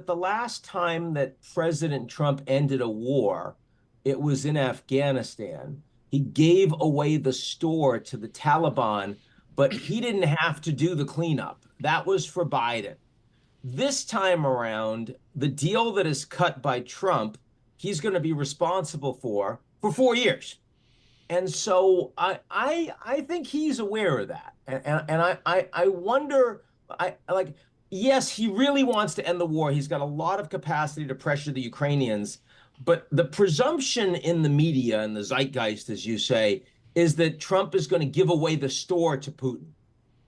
the last time that President Trump ended a war, it was in Afghanistan. He gave away the store to the Taliban, but he didn't have to do the cleanup. That was for Biden. This time around, the deal that is cut by Trump, he's going to be responsible for 4 years. And so I think he's aware of that. And I wonder, yes, he really wants to end the war. He's got a lot of capacity to pressure the Ukrainians. But the presumption in the media and the zeitgeist, as you say, is that Trump is going to give away the store to Putin.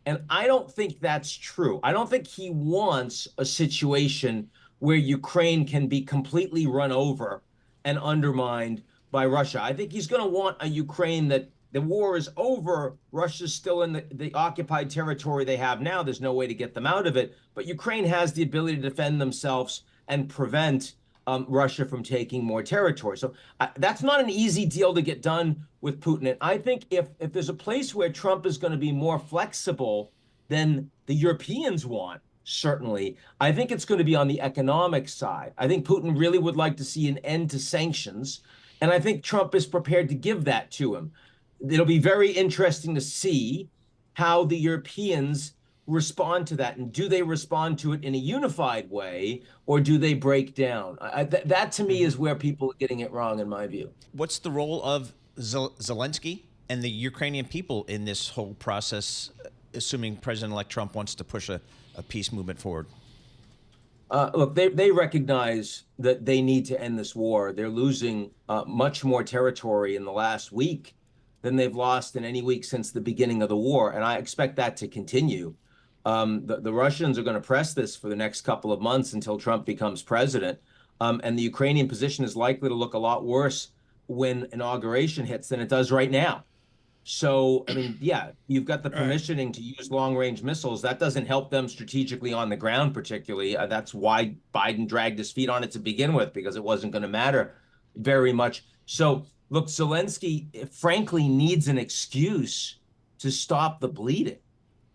And I don't think that's true. I don't think he wants a situation where Ukraine can be completely run over and undermined by Russia. I think he's going to want a Ukraine that the war is over. Russia's still in the occupied territory they have now. There's no way to get them out of it. But Ukraine has the ability to defend themselves and prevent Russia from taking more territory. So that's not an easy deal to get done with Putin. And I think if there's a place where Trump is going to be more flexible than the Europeans want, certainly, I think it's going to be on the economic side. I think Putin really would like to see an end to sanctions. And I think Trump is prepared to give that to him. It'll be very interesting to see how the Europeans respond to that. And do they respond to it in a unified way, or do they break down? That to me is where people are getting it wrong, in my view. What's the role of Zelensky and the Ukrainian people in this whole process, assuming President-elect Trump wants to push a peace movement forward? Look, they recognize that they need to end this war. They're losing much more territory in the last week than they've lost in any week since the beginning of the war, and I expect that to continue. The Russians are going to press this for the next couple of months until Trump becomes president, and the Ukrainian position is likely to look a lot worse when inauguration hits than it does right now. So, I mean, yeah, you've got the permissioning to use long-range missiles. That doesn't help them strategically on the ground, particularly. That's why Biden dragged his feet on it to begin with, because it wasn't going to matter very much. So, look, Zelensky, frankly, needs an excuse to stop the bleeding.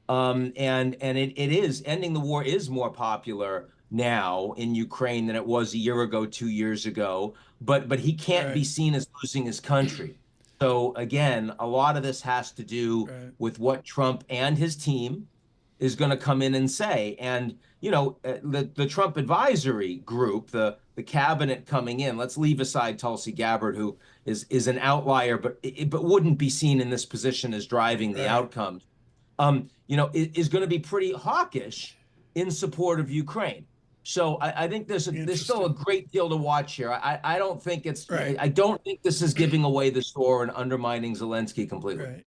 And it is, ending the war is more popular now in Ukraine than it was a year ago, 2 years ago. But he can't be seen as losing his country. So again, a lot of this has to do with what Trump and his team is going to come in and say. And, you know, the Trump advisory group, the cabinet coming in, let's leave aside Tulsi Gabbard, who is an outlier, but wouldn't be seen in this position as driving the outcomes, you know, is going to be pretty hawkish in support of Ukraine. So I think there's still a great deal to watch here. I don't think it's I don't think this is giving away the store and undermining Zelensky completely.